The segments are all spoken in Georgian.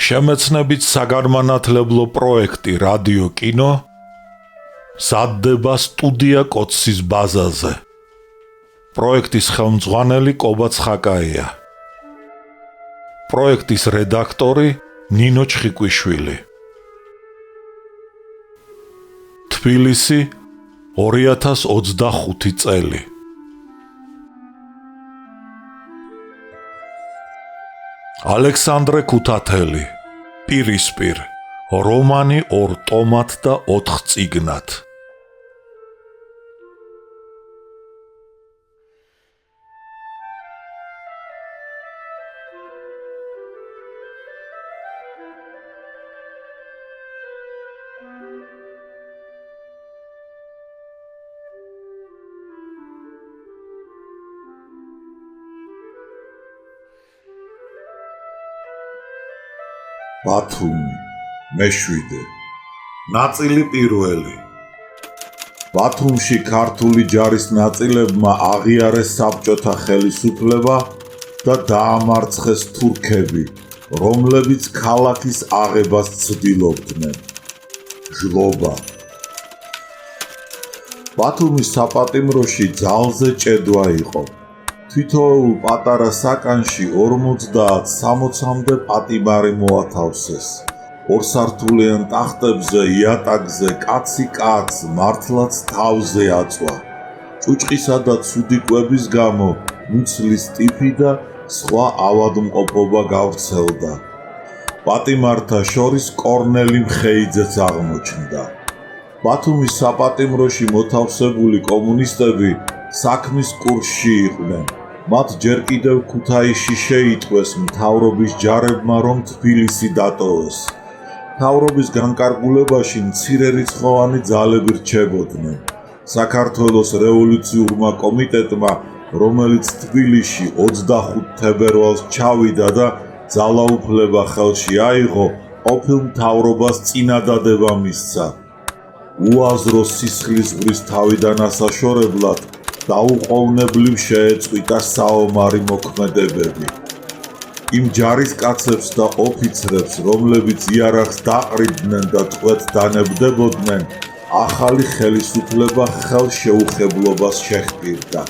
შემეცნებით საგანმანათლებლო პროექტი რადიო კინო სადდება სტუდია კოცის ბაზაზე. პროექტის ხელმძღვანელი კობა ცხაკაია. პროექტის რედაქტორი ნინო ჩხიკვიშვილი. თბილისი 2025 წელი. ალექსანდრე ქუთათელი, პირისპირ, რომანი 2 ტომად და 4 წიგნად. ბათუმი, მე-7. ნაწილი 1. ბათუმში ქართული ჯარის ნაწილებმა აღიარეს საბჭოთა ხელისუფლება და დაამარცხეს თურქები, რომლებიც ქალაქის აღებას ცდილობდნენ. ჟლობა. ბათუმის საპატიმროში ძალზე ჭედვა იყო. თითოეულ პატარა საკანში 50-60-მდე პატიმარი მოათავსეს. ორსართულიან ტახტებზე იატაკზე კაცი კაცს მართლაც თავზე აწვა. ჭუჭყისა და ცუდი კვების გამო მუცლის ტიფი და სხვა ავადმყოფობა გავრცელდა. პატიმართა შორის კორნელი მხეიძეც აღმოჩნდა. ბათუმის საპატიმროში მოთავსებული კომუნისტები საქმის კურსში იყვნენ. მათ ჯერ კიდევ ქუთაისში შეიტყვეს მთავრობის ჯარებმა, რომ თბილისი დატოვეს. მთავრობის განკარგულებაში მცირერიცხოვანი ძალები რჩებოდნენ. საქართველოს რევოლუციურმა კომიტეტმა, რომელიც თბილისში 25 თებერვალს ჩავიდა და ძალაუფლება ხელში აიღო, ყოფილ მთავრობას წინადადება მისცა. უაზრო სისხლისღვრის თავიდან ასაშორებლად დაუყოვნებლივ შეეწყვიტა საომარი მოქმედებები. იმ ჯარისკაცებს და ოფიცრებს, რომლებიც იარაღს დაყრიდნენ და ტყვედ დანებდებოდნენ, ახალი ხელისუფლება ხელშეუხებლობას შეჰპირდა.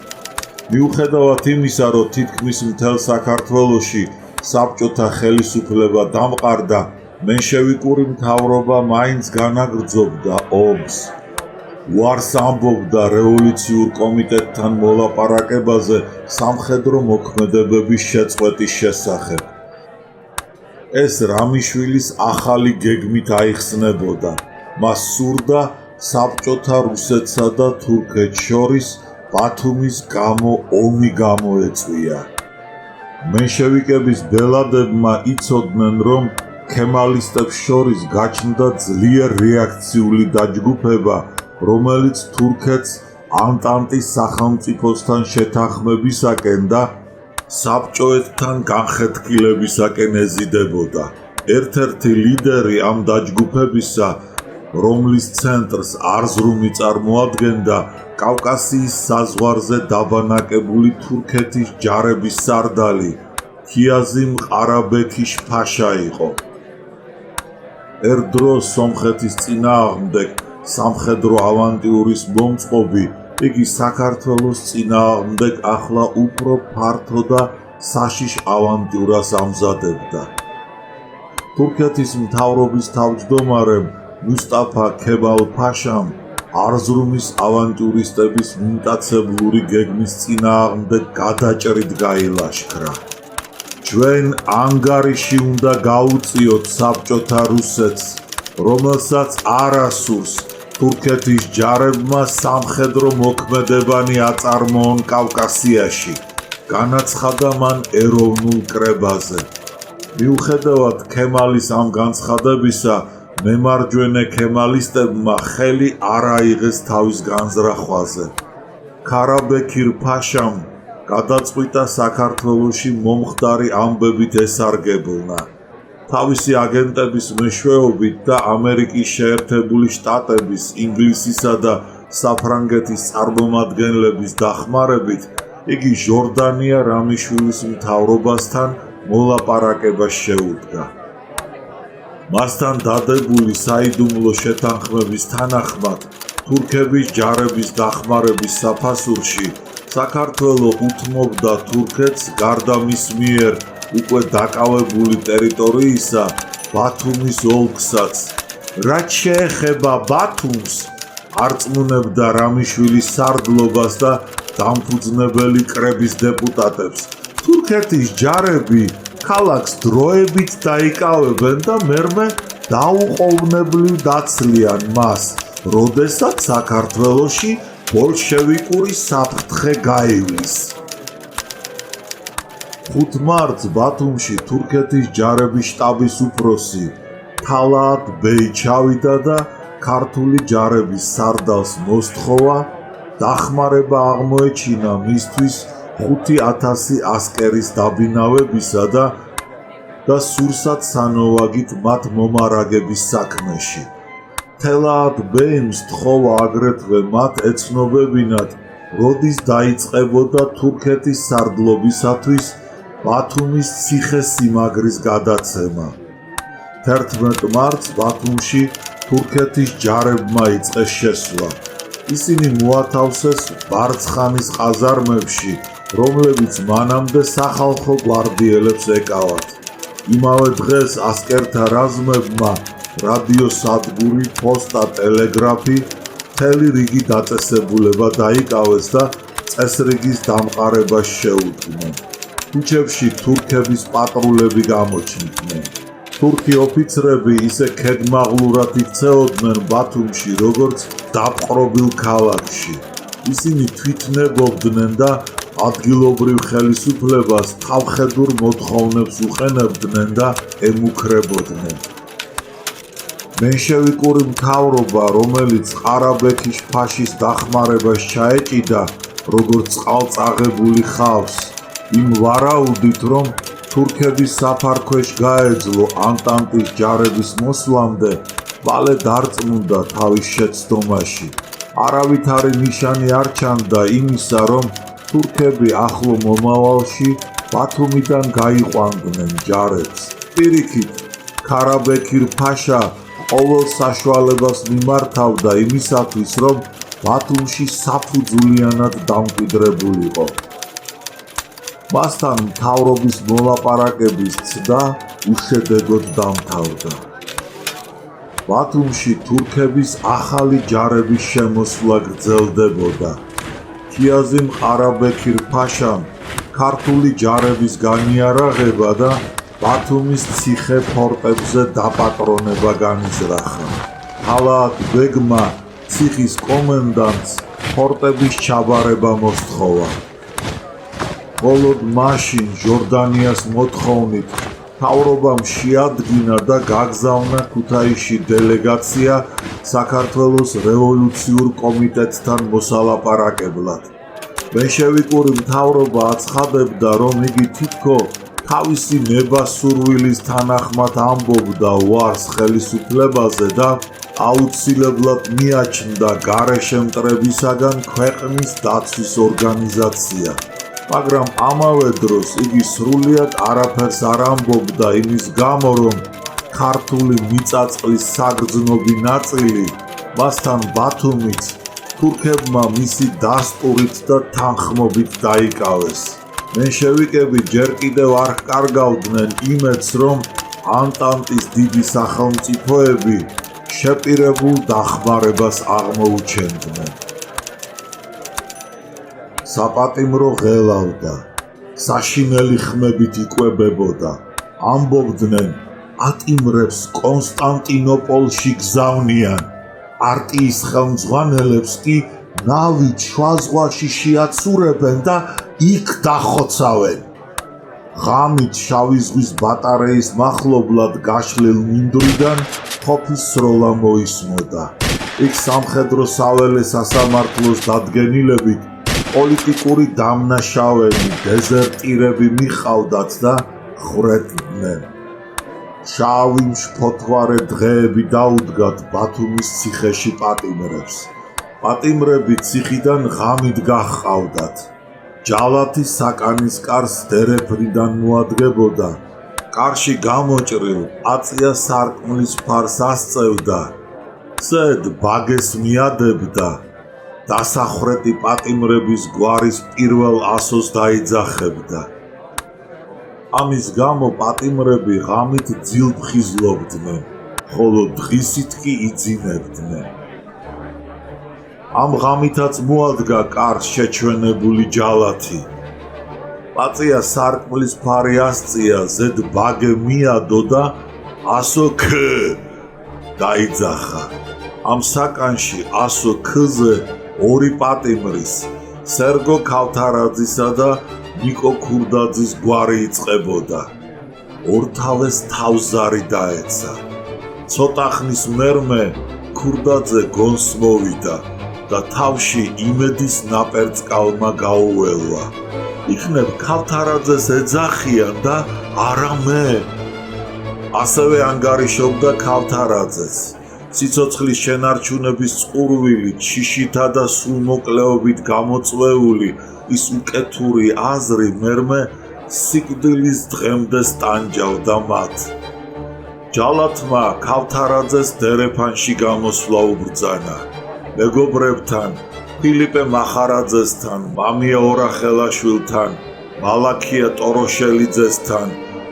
მიუხედავად იმისა, რომ თითქმის მთელ საქართველოში საბჭოთა ხელისუფლება დამყარდა, მენშევიკური მთავრობა მაინც განაგრძობდა ომს. უარს ამბობდა რევოლუციურ კომიტეტთან მოლაპარაკებაზე სამხედრო მოქმედებების შეწყვეტის შესახებ. ეს რამიშვილის ახალი გეგმით აიხსნებოდა. მას სურდა საბჭოთა რუსეთსა და თურქეთს შორის ბათუმის გამო ომი გამოეწვია. მენშევიკების ბელადებმა იცოდნენ, რომ ქემალისტებს შორის გაჩნდა ძლიერ რეაქციული დაჯგუფება, რომელიც თურქეთს ანტანტის სახელმწიფოსთან შეთანხმებისაკენ და საბჭოეთთან განხეთქილებისაკენ ეზიდებოდა. ერთ-ერთი ლიდერი ამ დაჯგუფებისა, რომლის ცენტრს არზრუმი წარმოადგენდა, კავკასიის საზღვარზე დაბანაკებული თურქეთის ჯარების სარდალი ქიაზიმ ყარაბექიშ ფაშა იყო. ერთ დროს სომხეთის წინააღმდეგ სამხედრო ავანტიურის მომწყობი, იგი საქართველოს წინააღმდეგ ახლა უფრო ფართო და საშიშ ავანტიურას ამზადებდა. თურქეთის მთავრობის თავმჯდომარემ მუსტაფა ქემალ ფაშამ არზრუმის ავანტიურისტების მიმტაცებლური გეგმის წინააღმდეგ გადაჭრით გაილაშქრა. ჩვენ ანგარიში უნდა გაუწიოთ საბჭოთა რუსეთს, რომელსაც არ ასურს თურქეთის ჯარებმა სამხედრო მოქმედებანი აწარმოონ კავკასიაში, განაცხადა მან ეროვნულ კრებაზე. მიუხედავად ქემალის ამ განცხადებისა, მემარჯვენე ქემალისტებმა ხელი არ აიღეს თავის განზრახვაზე. ქარაბექირ ფაშამ გადაწყვიტა საქართველოში მომხდარი ამბებით ესარგებლნა. თავისი აგენტების მეშვეობით და ამერიკის შეერთებული შტატების, ინგლისისა და საფრანგეთის წარმომადგენლების დახმარებით იგი ჟორდანია რამიშვილის მთავრობასთან მოლაპარაკებას შეუდგა. მასთან დადებული საიდუმლო შეთანხმების თანახმად თურქების ჯარების დახმარების საფასურში საქართველო უთმობდა თურქეთს გარდა მის მიერ უკვე დაკავებული ტერიტორიისა ბათუმის ოლქსაც. რაც შეეხება ბათუმს, არწმუნებდა რამიშვილის სარდლობას და დამფუძნებელი კრების დეპუტატებს. თურქეთის ჯარები ქალაქს დროებით დაიკავებენ და მერმე დაუყოვნებლივ დაცლიან მას, როდესაც საქართველოში ბოლშევიკური საფრთხე გაივლის. 5 მარტს ბათუმში თურქეთის ჯარების შტაბის უფროსი თალაათ ბეი ჩავიდა და ქართული ჯარების სარდალს მოსთხოვა დახმარება აღმოეჩინა მისთვის 5000 ასკერის დაბინავებისა და სურსათ სანოვაგით მათ მომარაგების საქმეში. თელაათ ბეიმ სთხოვა აგრეთვე მათ ეცნობებინათ, როდის დაიწყებოდა თურქეთის სარდლობისათვის ბათუმის ციხე-სიმაგრის გადაცემა. 11 მარტს ბათუმში თურქეთის ჯარებმა იწყეს შესვლა. ისინი მოათავსეს ბარცხანის ყაზარმებში, რომლებიც მანამდე სახალხო გვარდიელებს ეკავათ. იმავე დღეს ასკერთა რაზმებმა რადიოსადგური, პოსტა, ტელეგრაფი, მთელი რიგი დაწესებულება დაიკავეს და წესრიგის დამყარებას შეუდგნენ. ქუჩებში თურქების პატრულები გამოჩნდნენ. თურქი ოფიცრები ისე ქედმაღლურად იქცეოდნენ ბათუმში, როგორც დაპყრობილ ქალაქში. ისინი თვითნებობდნენ და ადგილობრივ ხელისუფლებას თავხედურ მოთხოვნებს უყენებდნენ და ემუქრებოდნენ. მენშევიკური მთავრობა, რომელიც ყარაბექის ფაშის დახმარებას ჩაეჭიდა, როგორც წყალწაღებული ხავს, იმ ვარაუდით, რომ თურქების საფარქვეშ გაეძლო ანტანტის ჯარების მოსვლამდე, მალე დარწმუნდა თავის შეცდომაში. არავითარი ნიშანი არ ჩანდა იმისა, რომ თურქები ახლო მომავალში ბათუმიდან გაიყვანდნენ ჯარებს. პირიქით, ქარაბექირ ფაშა ყოველ საშუალებას მიმართავდა იმისათვის, რომ ბათუმში საფუძვლიანად დამკვიდრებულიყო. მასთან მთავრობის მოლაპარაკების ცდა უშედეგოდ დამთავრდა. ბათუმში თურქების ახალი ჯარების შემოსვლა გრძელდებოდა. ქიაზიმ ყარაბექირ ფაშამ ქართული ჯარების განიარაღება და ბათუმის ციხე ფორტებზე დაპატრონება განიზრახა. თალაათ ბეგმა ციხის კომენდანტს ფორტების ჩაბარება მოსთხოვა. მხოლოდ მაშინ ჟორდანიას მოთხოვნით მთავრობამ შეადგინა და გაგზავნა ქუთაისში დელეგაცია საქართველოს რევოლუციურ კომიტეტთან მოსალაპარაკებლად. მენშევიკური მთავრობა აცხადებდა, რომ იგი თითქო თავისი ნება-სურვილის თანახმად ამბობდა უარს ხელისუფლებაზე და აუცილებლად მიაჩნდა გარეშე მტრებისაგან ქვეყნის დაცვის ორგანიზაცია. მაგრამ ამავე დროს იგი სრულიად არაფერს არ ამბობდა იმის გამო, რომ ქართული მიწაწყლის საგრძნობი ნაწილი, მასთან ბათუმიც, თურქებმა მისი დასტურით და თანხმობით დაიკავეს. მენშევიკები ჯერ კიდევ არ ჰკარგავდნენ იმედს, რომ ანტანტის დიდი სახელმწიფოები შეპირებულ დახმარებას აღმოუჩენდნენ. საპატიმრო ღელავდა, საშინელი ხმებით იკვებებოდა. ამბობდნენ, პატიმრებს კონსტანტინოპოლში გზავნიან, პარტიის ხელმძღვანელებს კი ნავით შუა ზღვაში შეაცურებენ და იქ დახოცავენ. ღამით შავი ზღვის ბატარეის მახლობლად გაშლილ მინდვრიდან თოფის სროლა მოისმოდა. იქ სამხედრო საველე სასამართლოს დადგენილებით პოლიტიკური დამნაშავენი, დეზერტირები მიყავდათ და ხრეთდნენ. შავი მშფოთვარე დღეები დაუდგათ ბათუმის ციხეში პატიმრებს. პატიმრები ციხიდან ღამით გაჰყავდათ. ჯალათი საკანის კარს დერეფნიდან მოადგებოდა. კარში გამოჭრილ აწია სარკმლის ფარს ასწევდა, ზედ ბაგეს მიადებდა, დასახრეტი პატიმრების გვარის პირველ ასოს დაიძახებდა. ამის გამო პატიმრები ღამით ძილფხიზლობდნენ, ხოლო დღისით კი იძინებდნენ. ამ ღამითაც მოადგა კარს შეჩვენებული ჯალათი. პაწია სარკმლის ფარი ასწია, ზედ ბაგე მიადო და ასო ქ დაიძახა. ამ საკანში ასო ქ-ზე ორი პატიმრის, სერგო ქავთარაძისა და ნიკო ქურდაძის გვარი იწყებოდა. ორთავეს თავზარი დაეცა. ცოტა ხნის მერმე ქურდაძე გონს მოვიდა და თავში იმედის ნაპერწკალმა გაუველვა. იქნებ ქავთარაძეს ეძახიან და არა მე. ასევე ანგარიშობდა ქავთარაძეს. სიცოცხლის შენარჩუნების წყურვილით, შიშითა და სულმოკლეობით გამოწვეული ის უკეთური აზრი მერმე სიკვდილის დღემდე სტანჯავდა მათ. ჯალათმა ქავთარაძეს დერეფანში გამოსვლა უბრძანა. მეგობრებთან, ფილიპე მახარაძესთან, მამია ორახელაშვილთან, მალაქია ტოროშელიძესთან,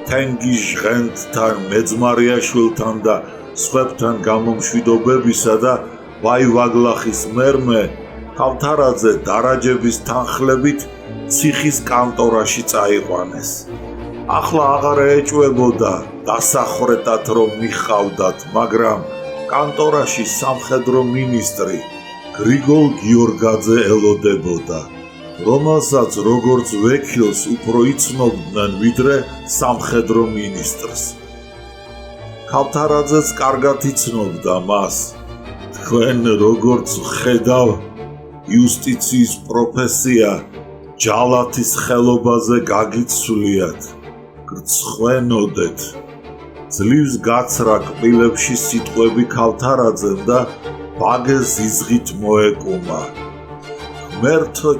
თენგიზ ჟღენთთან, მეძმარიაშვილთან და სხვებთან გამომშვიდობებისა და ვაივაგლახის მერმე ქავთარაძე დარაჯების თანხლებით ციხის კანტორაში წაიყვანეს. ახლა აღარ ეჭვებოდა დასახრეტად რომ მიხავდათ, მაგრამ კანტორაში სამხედრო მინისტრი გრიგოლ გიორგაძე ელოდებოდა, რომელსაც როგორც ვექილს უფრო იცნობდნენ ვიდრე სამხედრო მინისტრს. ქავთარაძეც კარგად იცნობდა მას. თქვენ როგორც ხედავ, იუსტიციის პროფესია ჯალათის ხელობაზე გაგიცვლიათ, გრცხვენოდეთ. ძლივს გაცრა კბილებში სიტყვები ქავთარაძემ და ბაგეს ზიზღით მოეკუმა. ღმერთო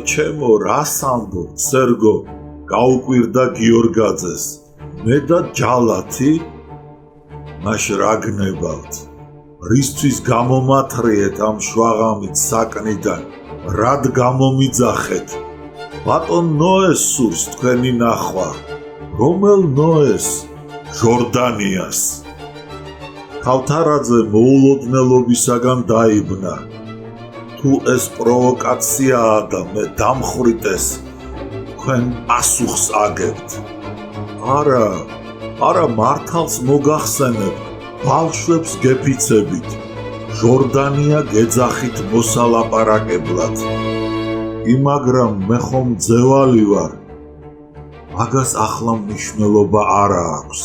ჩემო, რას ამბობ, სერგო, გაუკვირდა გიორგაძეს. მე და ჯალათი? მაშ რა გნებავთ? რისთვის გამომათრიეთ ამ შვაღამით საკნიდან? რად გამომიძახეთ? ბატონ ნოეს სურს თქვენი ნახვა. რომელ ნოეს? ჟორდანიას. ქავთარაძე მოულოდნელობისაგან დაიბნა. თუ ეს პროვოკაციაა და მე დამხრიტეს, თქვენ პასუხს აგებთ. არა, მართალს მოგახსენებთ, ბავშვებს გეფიცებით. ჟორდანია გეძახით მოსალაპარაკებლად. იმაგრამ მე ხომ ძევალი ვარ. მაგას ახლა მნიშვნელობა არა აქვს.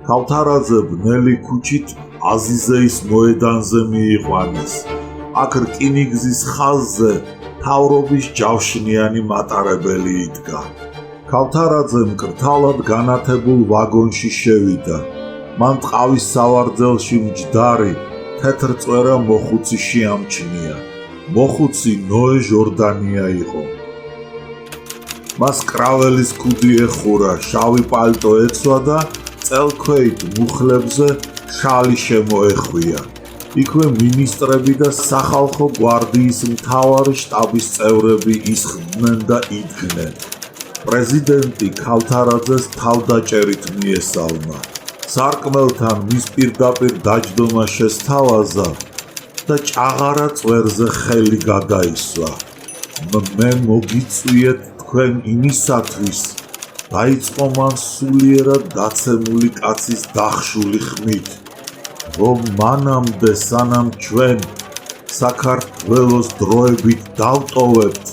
ქავთარაძე ბნელი ქუჩით აზიზეის მოედანზე მიიყვანეს. აქ რკინიგზის ხაზზე თავრობის ჯავშნიანი მატარებელი იდგა. ქავთარაძე მკრთალად განათებულ ვაგონში შევიდა. მან ტყავის სავარძელში მჯდარი თეთრ წვერა მოხუცი შეამჩნია. მოხუცი ნოე ჟორდანია იყო. მას კრაველის ქუდი ეხურა, შავი პალტო ეცვა და წელქვეით მუხლებზე შალი შემოეხვია. იქვე მინისტრები და სახალხო გვარდიის მთავარი შტაბის წევრები ისხდნენ და იდგნენ. პრეზიდენტი ქავთარაძეს თავდაჭერით მიესალმა. სარკმელთან მის პირდაპირ დაჯდომა შესთავაზა და ჭაღარა წვერზე ხელი გადაისვა. მე მოგიწვიეთ თქვენ იმისათვის, დაიწყო მან სულიერად დაცემული კაცის დახშული ხმით, რომ მანამდე სანამ ჩვენ საქართველოს დროებით დავტოვებთ,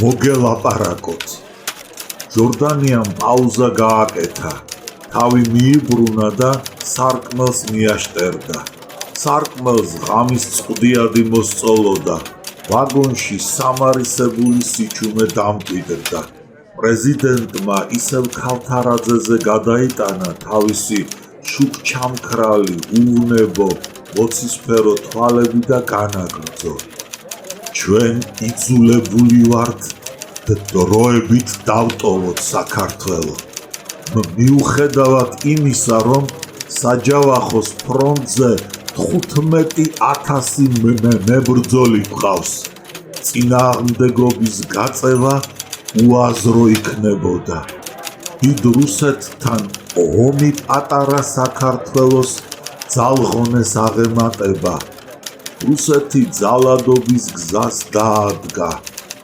მოგელაპარაკოთ. ჟორდანიამ პაუზა გააკეთა. თავი მიიბრუნა და სარკმელს მიაშტერდა. სარკმელს ღამის წყდიადი მოსწოლოდა. ვაგონში სამარისებული სიჩუმე დამკვიდრდა. პრეზიდენტმა ისევ ქავთარაძეზე გადაიტანა თავისი შუქჩამქრალი, უვნებო, მოცისფერო თვალები და განაგრძო. ჩვენ იძულებული ვართ დროებით დავტოვოთ საქართველო. მიუხედავად იმისა, რომ საჯავახოს ფრონტზე 15,000 მებრძოლი გვყავს, წინააღმდეგობის გაწევა უაზრო იქნებოდა. დიდ რუსეთთან ომი პატარა საქართველოს ძალღონეს აღემატება. რუსეთი ძალადობის გზას დაადგა,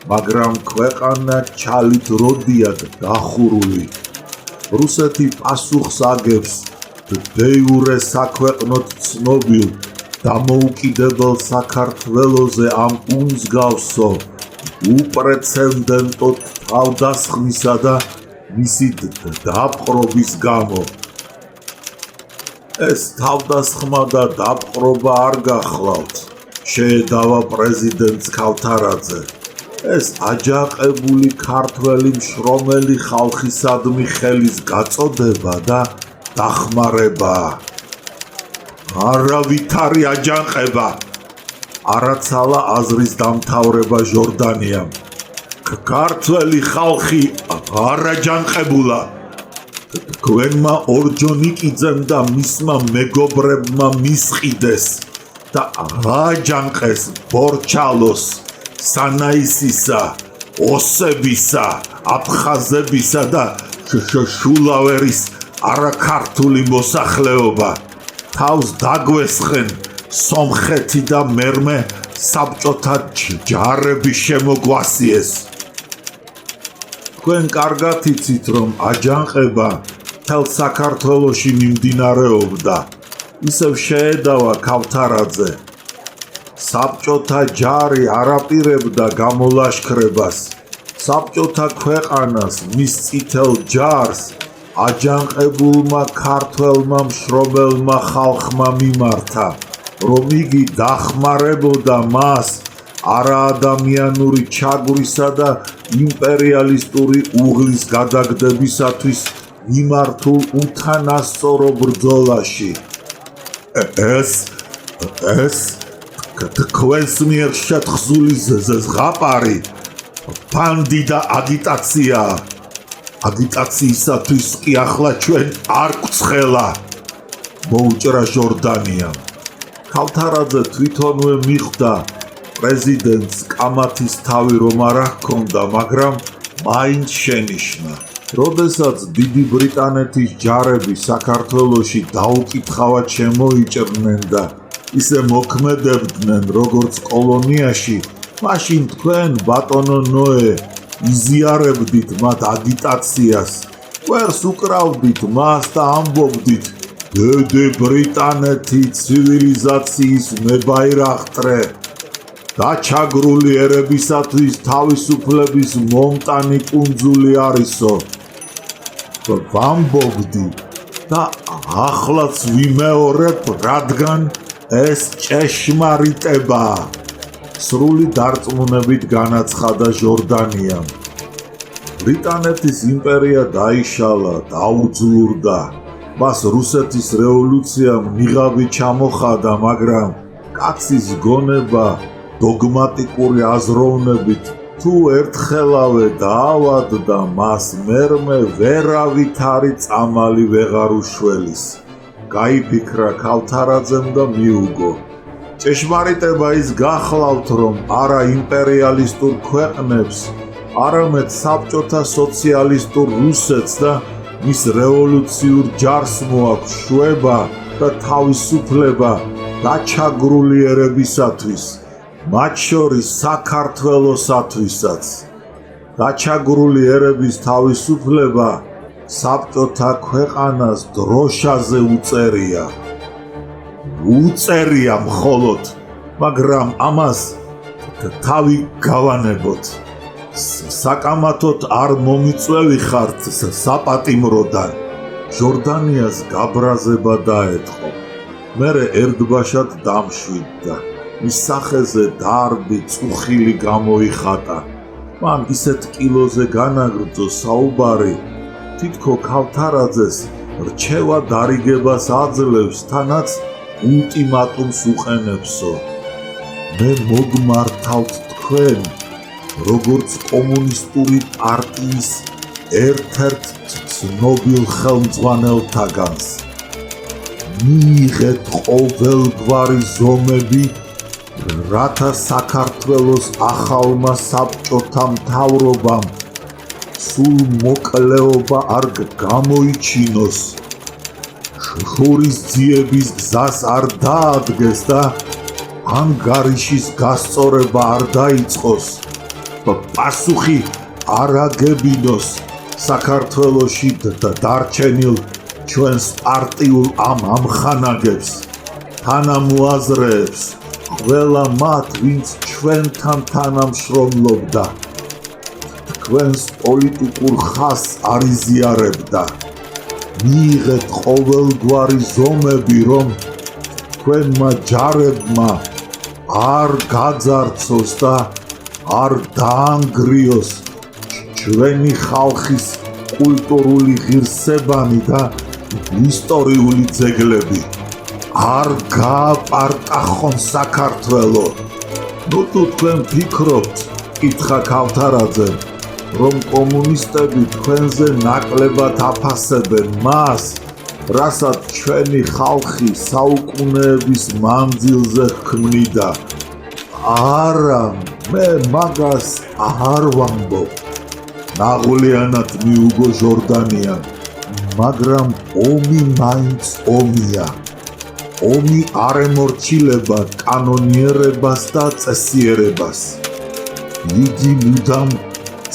მაგრამ ქვეყანა ჩალით როდიად დახურული. რუსეთი პასუხს აგებს დეიურე საქვეყნოდ ცნობილ დამოუკიდებელ საქართველოზე ამ უმსგავსო უპრეცედენტო თავდასხმისა და მისი დაპყრობის გამო. ეს თავდასხმა და დაპყრობა არ გახლავთ, შეედავა პრეზიდენტს ქავთარაძე. ეს აჯანყებული ქართველი მშრომელი ხალხისადმი ხელის გაწოდება და დახმარებაა. არავითარი აჯანყება, არაცალა აზრის დამთავრება ჟორდანიამ. ქართველი ხალხი არ აჯანყებულა. თქვენმა ორჯონიკიძემ და მისმა მეგობრებმა მისყიდეს და აჯანყეს ბორჩალოს, სანაისისა, ოსებისა, აფხაზებისა და შულავერის არაქართული მოსახლეობა. თავს დაგვესხენ სომხეთი და მერმე საბჭოთა ჯარები შემოგვასიეს. თქვენ კარგად იცით, რომ აჯანყება მთელ საქართველოში მიმდინარეობდა. ისევ შეედავა ქავთარაძე. საბჭოთა ჯარი არაპირებდა გამოლაშქრებას. საბჭოთა ქვეყანას, მის წითელ ჯარს აჯანყებულმა ქართველმა მშრომელმა ხალხმა მიმართა, რომ იგი დახმარებოდა მას არაადამიანური ჩაგვრისა და იმპერიალისტური უღლის გადაგდებისათვის მიმართულ უთანასწორო ბრძოლაში. ეს თქვენს მიერ შეთხზული ზღაპარი ფანდი და აგიტაციაა. აგიტაციისათვის კი ახლა ჩვენ არ გვცხელა, მოუჭრა ჟორდანიამ. ქავთარაძე თვითონვე მიხვდა პრეზიდენტს კამათის თავი რომ არ ჰქონდა, მაგრამ მაინც შენიშნა. როდესაც დიდი ბრიტანეთის ჯარები საქართველოში დაუკითხავად შემოიჭრნენ და ისე მოქმედებდნენ როგორც კოლონიაში, მაშინ თქვენ, ბატონო ნოე, იზიარებდით მათ აგიტაციას, კვერს უკრავდით მას და ამბობდით, დიდი ბრიტანეთი ცივილიზაციის მებაირახტრე, დაჩაგრული ერებისათვის თავისუფლების მომტანი კუნძული არისო. ვამბობდი და ახლაც ვიმეორებ, რადგან ეს ჭეშმარიტებაა. სრული დარწმუნებით განაცხადა ჟორდანიამ. ბრიტანეთის იმპერია დაიშალა, დაუძლურდა. მას რუსეთის რევოლუციამ ნიღაბი ჩამოხადა, მაგრამ კაცის გონება დოგმატიკური აზროვნებით თუ ერთხელავე დაავადდა, მას მერმე ვერავითარი წამალი ვეღარ უშველის. გაიფიქრა ქავთარაძემ და მიუგო. ჭეშმარიტება ის გახლავთ, რომ არა იმპერიალისტურ ქვეყნებს, არამედ საბჭოთა სოციალისტურ რუსეთს და მის რევოლუციურ ჯარს მოაქვს შვება და თავისუფლება დაჩაგრული ერებისათვის, მათ შორის საქართველოსათვისაც. დაჩაგრული ერების თავისუფლება საბჭოთა ქვეყანას დროშაზე უწერია. უწერია მხოლოდ, მაგრამ ამას თავი გავანებოთ. საკამათოდ არ მომიწვევი ხართ საპატიმროდან. ჟორდანიას გაბრაზება დაეწყო. მერე ერთბაშად დამშვიდდა. მის სახეზე დარბი წუხილი გამოიხატა. მან ისეთ კილოზე განაგრძო საუბარი, თითქო ქავთარაძეს რჩევა დარიგებას აძლევს, თანაც ultimatums უყენებსო. მე მოგმართავთ თქვენ, როგორც კომუნისტური პარტიის ერთ-ერთ ცნობილ ხელმძღვანელთაგანს. მიიღეთ ყოველგვარი ზომები, რათა საქართველოს ახალმა საბჭოთა მთავრობამ სულ მოკლეობა არ გამოიჩინოს, შორისძიების გზას არ დაადგეს და ანგარიშის გასწორება არ დაიწყოს, პასუხი არ აგებინოს საქართველოში დარჩენილ ჩვენს პარტიულ ამხანაგებს, თანამოაზრეებს, ყველა მათ, ვინც ჩვენთან თანამშრომლობდა, თქვენს პოლიტიკურ ხაზს არ იზიარებდა. მიიღეთ ყოველგვარი ზომები, რომ თქვენმა ჯარებმა არ გაძარცოს და არ დაანგრიოს ჩვენი ხალხის კულტურული ღირსებანი და ისტორიული ძეგლები. არ გააპარტახონ საქართველო. ნუ თუ თქვენ ფიქრობთ, კითხა ქავთარაძემ, რომ კომუნისტები თქვენზე ნაკლებად აფასებენ მას, რასაც ჩვენი ხალხი საუკუნეების მანძილზე ჰქმნიდა. არა, მე მაგას არ ვამბობ. ნაღვლიანად მიუგო ჟორდანიამ, მაგრამ ომი მაინც ომია. ომი არ ემორჩილება კანონიერებას და წესიერებას. იგი მუდამ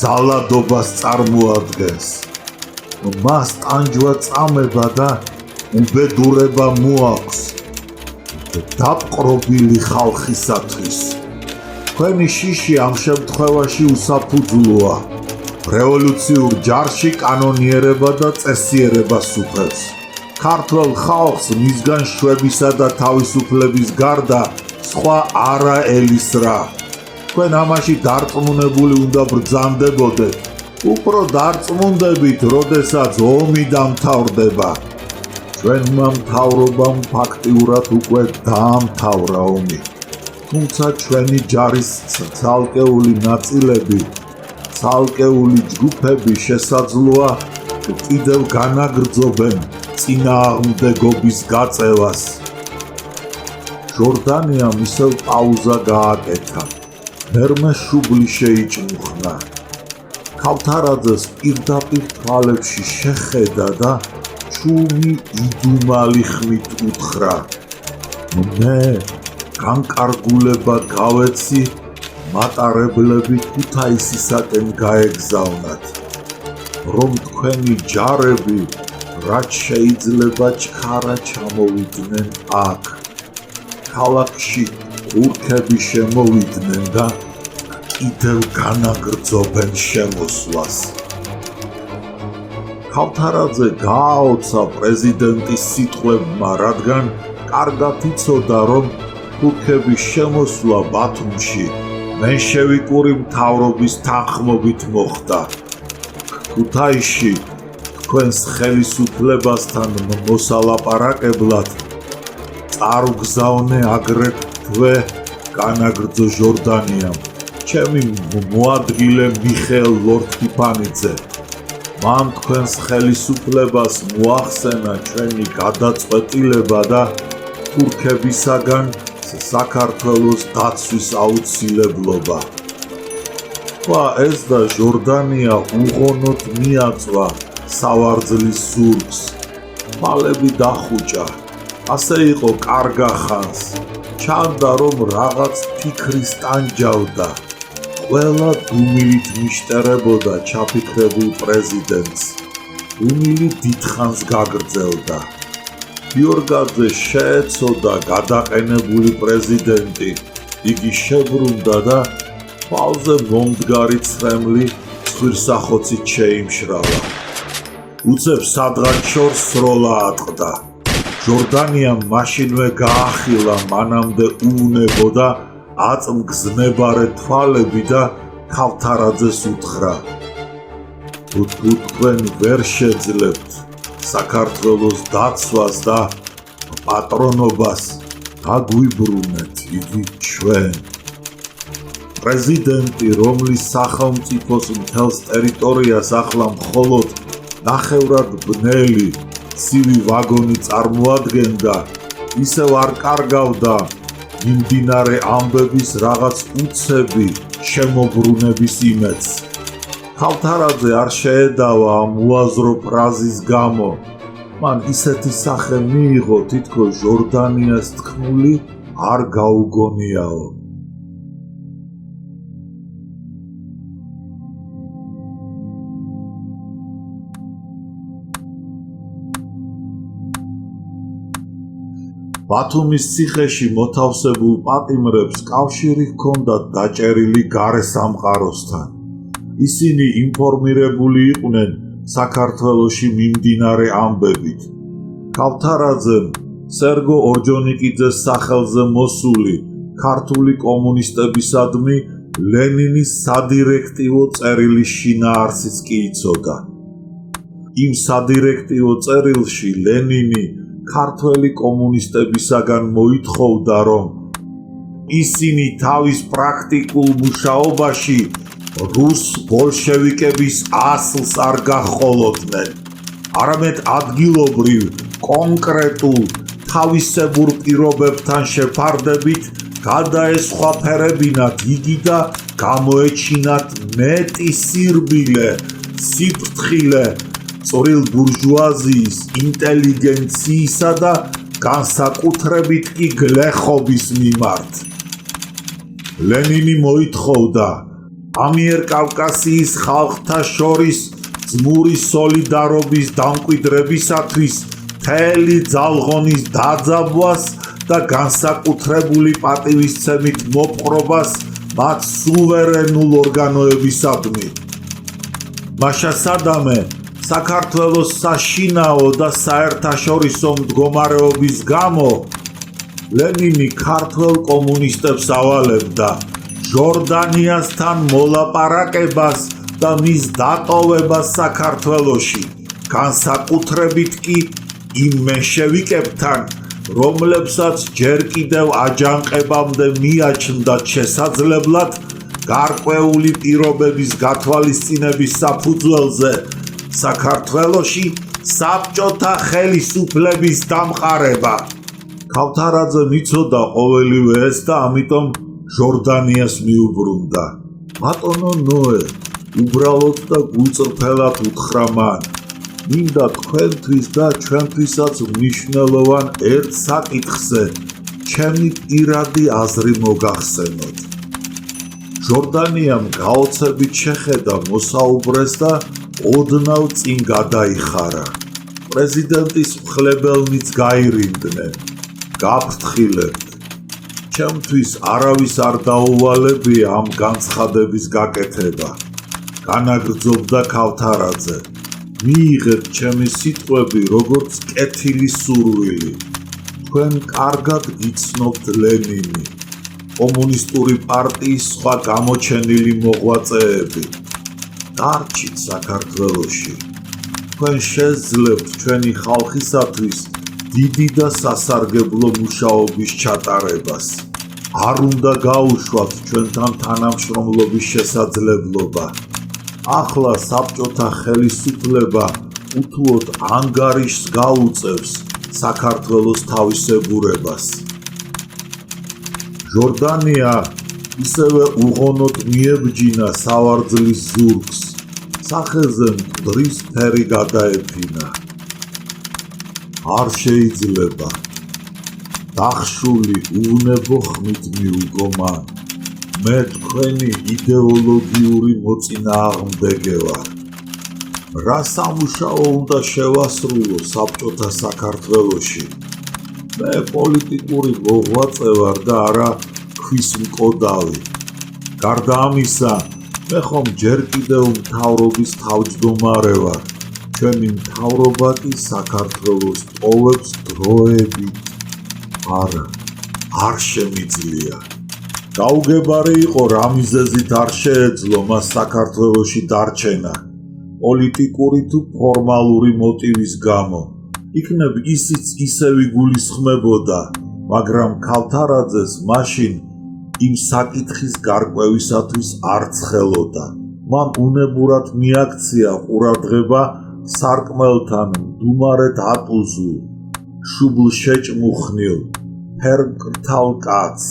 ძალადობას წარმოადგენს. მას ტანჯვა წამება და უბედურება მოაქვს დაპყრობილი ხალხისათვის. თქვენი შიში ამ შემთხვევაში უსაფუძვლოა. რევოლუციურ ჯარში კანონიერება და წესიერება სუფევს. ქართველ ხალხს მისგან შვებისა და თავისუფლების გარდა სხვა არა ელისრა. თქვენ ამაში დარწმუნებული უნდა ბრძანდებოდეთ. უფრო დარწმუნდებით, როდესაც ომი დამთავრდება. ჩვენმა მთავრობამ ფაქტიურად უკვე დაამთავრა ომი. თუმცა ჩვენი ჯარის ცალკეული ნაწილები, ცალკეული ჯგუფები შესაძლოა კიდევ განაგრძობენ წინააღმდეგობის გაწევას. ჟორდანიამ ისევ პაუზა გააკეთა. მერმე შუბლი შეიჭმუხნა. ქავთარაძეს პირდაპირ თვალებში შეხედა და ჩუმი იდუმალი ხმით უთხრა: მე განკარგულება გავეცი, მატარებლები ქუთაისისაკენ გაეგზავნათ, რომ თქვენი ჯარები რაც შეიძლება ჩქარა ჩამოვიდნენ აქ. ქალაქში ურქები შემოვიდნენ და კიდევ განაგრძობენ შემოსვლას. ქავთარაძე გააოცა პრეზიდენტის სიტყვებმა, რადგან კარგად იცოდა, რომ თურქების შემოსვლა ბათუმში მენშევიკური მთავრობის თანხმობით მოხდა. ქუთაისში თქვენს ხელისუფლებასთან მოსალაპარაკებლად წარუგზავნე აგრეთვე განაგრძო ჟორდანიამ, ჩემი მოადგილე მიხეილ ლორთქიფანიძე. მან თქვენს ხელისუფლებას მოახსენა ჩვენი გადაწყვეტილება და თურქებისაგან საქართველოს დაცვის აუცილებლობა. ეს და ჟორდანია უღონოდ მიაწვა სავარძლის ზურგს. თვალები დახუჭა. ასე იყო კარგა ხანს. ჩანდა, რომ რაღაც ფიქრის ტანჯავდა. ყველა დუმილით მიშტერებოდა ჩაფიქრებულ პრეზიდენტს. დუმილი დიდხანს გაგრძელდა. გიორგაძე შეეცოდა გადაყენებული პრეზიდენტი. იგი შებრუნდა და თვალზე მომდგარი ცრემლი ცხვირსახოცით შეიმშრალა. უცებ სადღაც შორს სროლა ატყდა. ჟორდანიამ მაშინვე გაახილა მანამდე უუნებოდა აწმგზნებარე თვალები და ქავთარაძეს უთხრა: თუ თქვენ ვერ შეძლებთ საქართველოს დაცვას და პატრონობას, გაგვიბრუნეთ, იგი ჩვენ. პრეზიდენტი, რომლის სახელმწიფოს მთელს ტერიტორიას ახლა მხოლოდ ნახევრად ბნელი ცივი ვაგონი წარმოადგენდა, ისევ არ კარგავდა მიმდინარე ამბების რაღაც უცები შემოbrunების იმედს. ქავთარაძე არ შეედავა ამ უაზრო ფრაზის გამო. მან ისეთი სახე მიიღო, თითქოს ჟორდანიას თქმული არ გაუგონიაო. ბათუმის ციხეში მოთავსებულ პატიმრებს კავშირი ჰქონდათ დაჭერილი გარესამყაროსთან. ისინი ინფორმირებული იყვნენ საქართველოში მიმდინარე ამბებით. ქავთარაძემ სერგო ორჯონიკიძეს სახელზე მოსული ქართული კომუნისტებისადმი ლენინის სადირექტივო წერილის შინაარსიც კი იცოდა. იმ სადირექტივო წერილში ლენინი ქართველი კომუნისტებისაგან მოითხოვდა, რომ ისინი თავის პრაქტიკულ მუშაობაში რუს ბოლშევიკების ასლს არ გახოლოდნენ, არამედ ადგილობრივ, კონკრეტულ, თავისებურ პირობებთან შეფარდებით გადაესხვაფერებინათ იგი და გამოეჩინათ მეტი სირბილე, სიფრთხილე წვრილ ბურჟუაზიის, ინტელიგენციისა და განსაკუთრებით კი გლეხობის მიმართ. ლენინი მოითხოვდა ამიერკავკასიის ხალხთა შორის ძმური სოლიდარობის დამკვიდრებისათვის მთელი ძალღონის დაძაბვას და განსაკუთრებული პატივისცემით მოპყრობას მათ სუვერენულ ორგანოებისადმი. მაშა სადამე საქართველოს საშინაო და საერთაშორისო მდგომარეობის გამო ლენინი ქართველ კომუნისტებს ავალებდა ჟორდანიასთან მოლაპარაკებას და მის დატოვებას საქართველოში, განსაკუთრებით კი იმ მენშევიკებთან, რომლებსაც ჯერ კიდევ აჯანყებამდე მიაჩნდათ შესაძლებლად გარკვეული პირობების გათვალისწინების საფუძველზე საქართველოში საბჭოთა ხელისუფლების დამყარება. ქავთარაძემ იცოდა ყოველივე ეს და ამიტომ ჟორდანიას მიუბრუნდა. ბატონო ნოე, უბრალოდ და გულწრფელად უთხრა მან, მინდა თქვენთვის და ჩვენთვისაც მნიშვნელოვან ერთ საკითხზე ჩემი პირადი აზრი მოგახსენოთ. ჟორდანიამ გაოცებით შეხედა მოსაუბრეს და ოდნავ წინ გადაიხარა. პრეზიდენტის მხლებელნიც გაირინდნენ. გაფრთხილებთ. ჩემთვის არავის არ დაუვალებია ამ განცხადების გაკეთება. განაგრძობდა ქავთარაძე. მიიღეთ ჩემი სიტყვები როგორც კეთილი სურვილი. თქვენ კარგად გიცნობთ ლენინი, კომუნისტური პარტიის სხვა გამოჩენილი მოღვაწეები. დარჩით საქართველოში. თქვენ შეძლებთ ჩვენი ხალხისათვის დიდი და სასარგებლო მუშაობის ჩატარებას. არ უნდა გაუშვათ ჩვენთან თანამშრომლობის შესაძლებლობა. ახლა საბჭოთა ხელისუფლება უთუოდ ანგარიშს გაუწევს საქართველოს თავისებურებას. ჟორდანია ისევე უღონოდ მიებჯინა სავარძლის ზურგს, სახეზე მკვდრის ფერი გადაეფინა. არ შეიძლება. დახშული უვნებო ხმით მიუგო მან. მე თქვენი იდეოლოგიური მოწინააღმდეგე ვარ. რა სამუშაო უნდა შევასრულო საბჭოთა საქართველოში? მე პოლიტიკური მოღვაწე ვარ და არა ქვის მკოდავი. გარდა ამისა, მე ხომ ჯერ კიდევ მთავრობის თავმჯდომარე ვარ. ჩვენი მთავრობა კი საქართველოს ტოვებს დროებით. არა, არ შემიძლია. გაუგებარი იყო რა მიზეზით არ შეეძლო მას საქართველოში დარჩენა. პოლიტიკური თუ ფორმალური მოტივის გამო. იქნებ ისიც ისევ იგულისხმებოდა, მაგრამ ქავთარაძეს მაშინ იმ საკითხის გარკვევისათვის არ ცხელოდა. მან უნებურად მიაქცია ყურადღება სარკმელთან მდუმარე დატუზულ, შუბლ შეჭმუხნილ, ფერმკრთალ კაცს.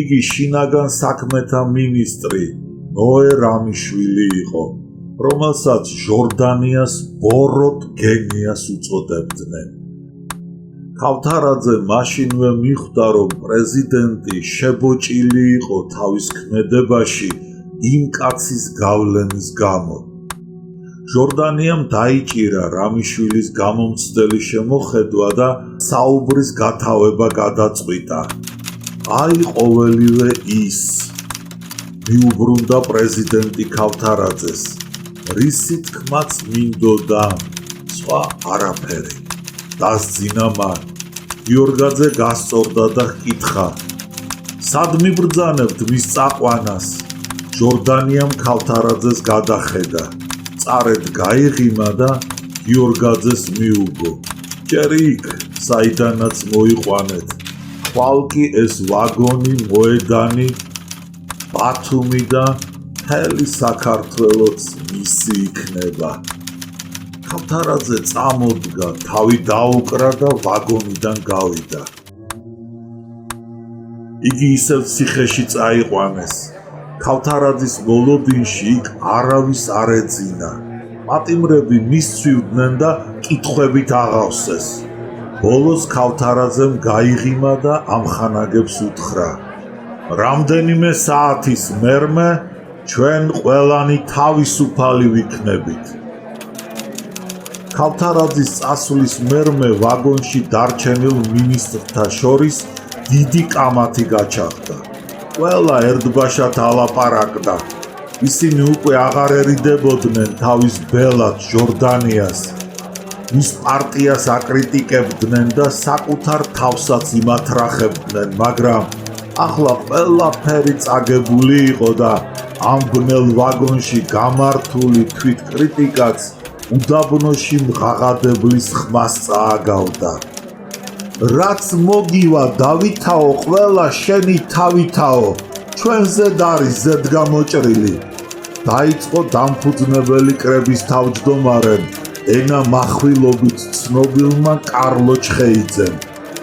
იგი შინაგან საქმეთა მინისტრი ნოე რამიშვილი იყო, რომელსაც ჟორდანიას ბოროტ გენიას უწოდებდნენ. ქავთარაძე მაშინვე მიხვდა, რომ პრეზიდენტი შებოჭილი იყო თავის ქმედებაში იმ კაცის გავლენის გამო. ჟორდანიამ დაიჭირა რამიშვილის გამომცდელი შემოხედვა და საუბრის გათავება გადაწყვიტა. აი ყოველივე ის, მიუბრუნდა პრეზიდენტი ქავთარაძეს, რისი თქმაც მინდოდა, სხვა არაფერი. დასძინა მან. გიორგაძე გასწორდა და ჰკითხა: სად მიბრძანებთ მის წაყვანას? ჟორდანიამ ქავთარაძეს გადახედა. წარედ გაიღიმა და გიორგაძეს მიუგო. ჯერ იქ, საიდანაც მოიყვანეთ. ხვალ კი ეს ვაგონი მოედანი, ბათუმი და მთელი საქართველოც მისი იქნება. ქავთარაძე წამოდგა, თავი დაუკრა და ვაგონიდან გავიდა. იგი ისევ ციხეში წაიყვანეს. ქავთარაძის მოლოდინში იქ არავის არ ეძინა. პატიმრები მისცვივდნენ და კითხვებით აღავსეს. ბოლოს ქავთარაძემ გაიღიმა და ამხანაგებს უთხრა: რამდენიმე საათის მერმე ჩვენ ყველანი თავისუფალი ვიქნებით. ქავთარაძის წასვლის მერმე ვაგონში დარჩენილ მინისტრთა შორის დიდი კამათი გაჩაღდა. ყველა ერთბაშად ალაპარაკდა. ისინი უკვე აღარ ერიდებოდნენ თავის ბელად ჟორდანიას. მის პარტიას აკრიტიკებდნენ და საკუთარ თავსაც იმათრახებდნენ, მაგრამ ახლა ყველაფერი წაგებული იყო და ამ ბნელ ვაგონში გამართული თვითკრიტიკაც უდაბნოში მღაღადებლის ხმას წააგავდა. რაც მოგივა დავითაო, ყველა შენი თავითაო, ჩვენზედ არის ზედგამოჭრილი. დაიწყო დამფუძნებელი კრების თავმჯდომარემ, ენა מחვილობით ცნობილმა კარლო ჩხეიძემ.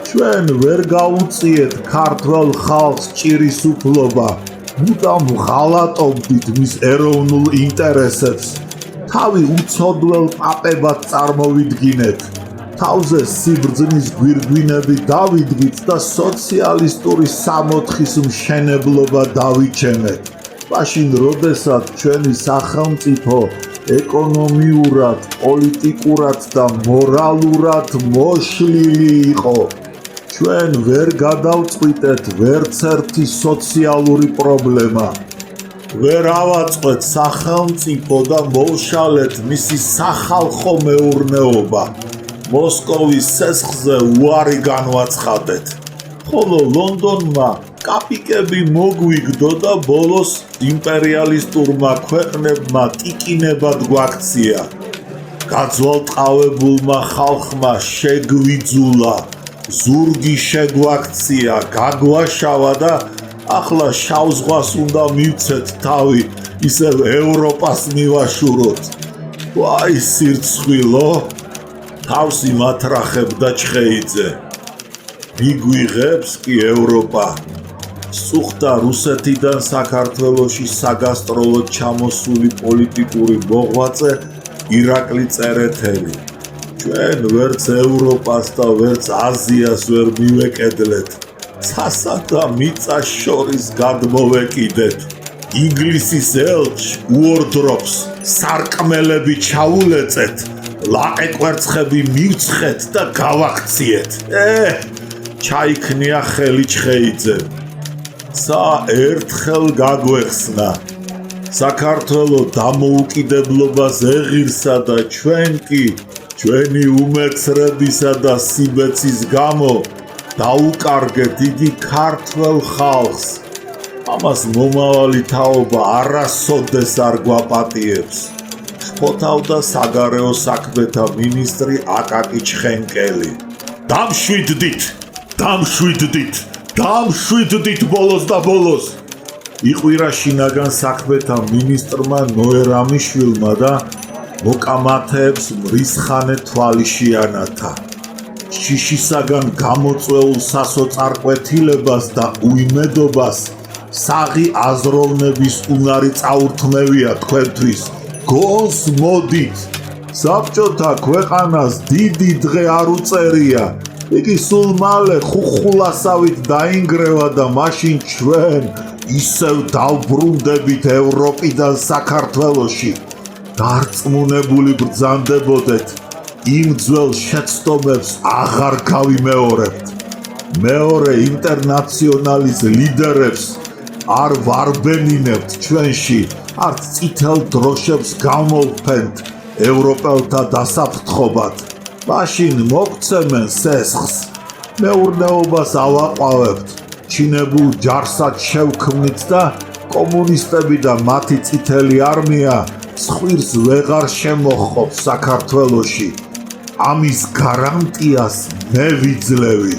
ჩვენ ვერ გაუწიეთ ქართველ ხალხს ჭირის უფლობა, მუდამ ღალატობდით მის ეროვნულ ინტერესებს. თავი უცოდველ პაპებად წარმოვიდგინეთ. თავზე სიბრძნის გვირგვინები დავიდგით და სოციალისტური სამოთხის მშენებლობა დავიჩენეთ. მაშინ, როდესაც ჩვენი სახელმწიფო ეკონომიურად, პოლიტიკურად და მორალურად მოშლილი იყო, ჩვენ ვერ გადავწყვიტეთ ვერცერთი სოციალური პრობლემა. ვერ ავაწყვეთ სახელმწიფო და მოვშალეთ მისი სახალხო მეურნეობა. მოსკოვის სესხზე უარი განვაცხადეთ. ხოლო ლონდონმა კაპიკები მოგვიგდო და ბოლოს იმპერიალისტურმა ქვეყნებმა ტიკინებად გვაქცია. გაძვალტყავებულმა ხალხმა შეგვიძულა, ზურგი შეგვაქცია, გაგვაშავა და ახლა შავ ზღვას უნდა მივცეთ თავი, ისევ ევროპას მივაშუროთ. ვაი სირცხვილო, თავს იმათრახებდა ჩხეიძე. მიგვიღებს კი ევროპა. სწუხდა რუსეთიდან საქართველოში საგასტროლოდ ჩამოსული პოლიტიკური მოღვაწე ირაკლი წერეთელი. ჩვენ ვერც ევროპას და ვერც აზიას ვერ მივეკედლეთ. ცასა და მიწას შორის გადმოვეკიდეთ. ინგლისის ელჩს უორდროპს სარკმელები ჩაულეწეთ, ლაყე კვერცხები მივცხეთ და გავაქციეთ. ჩაიქნია ხელი ჩხეიძემ. ცა ერთხელ გაგვეხსნა. საქართველო დამოუკიდებლობას ეღირსა და ჩვენ კი ჩვენი უმეცრებისა და სიბეცის გამო დაუკარგეთ იგი ქართველ ხალხს. ამას მომავალი თაობა არასოდეს არ გვაპატიებს. შფოთავდა საგარეო საქმეთა მინისტრი აკაკი ჩხენკელი. დამშვიდდით, დამშვიდდით ბოლოს და ბოლოს. იყვირა შინაგან საქმეთა მინისტრმა ნოე რამიშვილმა და მოკამათეებს მრისხანე თვალიშიანათა. შიშისაგან გამოწვეულ სასოწარკვეთილებას და უიმედობას საღი აზროვნების უნარი წაურთმევია თქვენთვის. გონს მოდით. საბჭოთა ქვეყანას დიდი დღე არ უწერია. იგი სულ მალე ხუხულასავით დაინგრევა და მაშინ ჩვენ ისევ დავბრუნდებით ევროპიდან საქართველოში. დარწმუნებული ბრძანდებოდეთ, იმ ძველ შეცდომებს აღარ გავიმეორებთ. მეორე ინტერნაციონალის ლიდერებს არ ვარბენინებთ ჩვენში, არც წითელ დროშებს გამოვფენთ ევროპელთა დასაფრთხობად. მაშინ მოგცემენ სესხს. მეურნეობას ავაყვავებთ. ჩინებულ ჯარსაც შევქმნით და კომუნისტები და მათი წითელი არმია ცხვირს ვეღარ შემოჰყოფს საქართველოში. ამის გარანტიას მე ვიძლევი.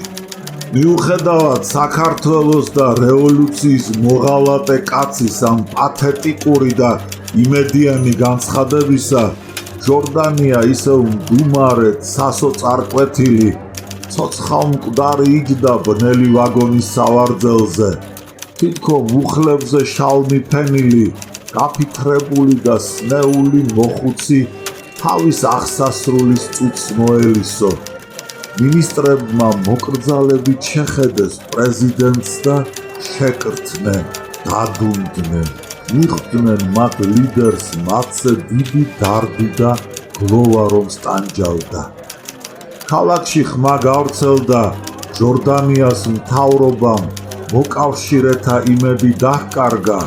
მიუხედავად საქართველოს და რევოლუციის მოღალატე კაცის ამ პათეტიკური და იმედიანი განცხადებისა, ჟორდანია ისევ მდუმარეთ სასოწარკვეთილი, ცოცხალ მკვდარი იჯდა ბნელი ვაგონის სავარძელზე. თითქო მუხლებზე შალმი ფენილი, გაფიქრებული და სნეული მოხუცი თავის აღსასრულის წუთს მოელისო. მინისტრებმა მოკრძალებით შეხედეს პრეზიდენტს და შეკრთნენ, დადუნდნენ. მიხვდნენ მათ ლიდერს მათზე დიდი დარდი და გლოვა რომ სტანჯავდა. ქალაქში ხმა გავრცელდა ჟორდანიას მთავრობამ მოკავშირეთა იმედი დაჰკარგა.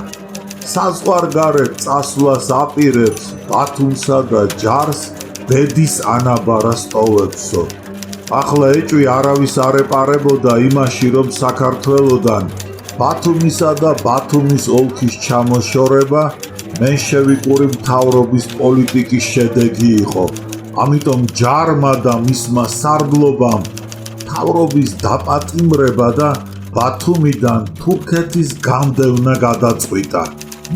საზღვარგარეთ წასვლას აპირებს ბათუმსა და ჯარს ბედის ანაბარა სტოვებსო. ახლა ეჭვი არავის არ ეპარებოდა იმაში, რომ საქართველოდან ბათუმისა და ბათუმის ოლქის ჩამოშორება მენშევიკური მთავრობის პოლიტიკის შედეგი იყო. ამიტომ ჯარმა და მისმა სარდლობამ მთავრობის დაპატიმრება და ბათუმიდან თურქეთის განდევნა გადაწყვიტა.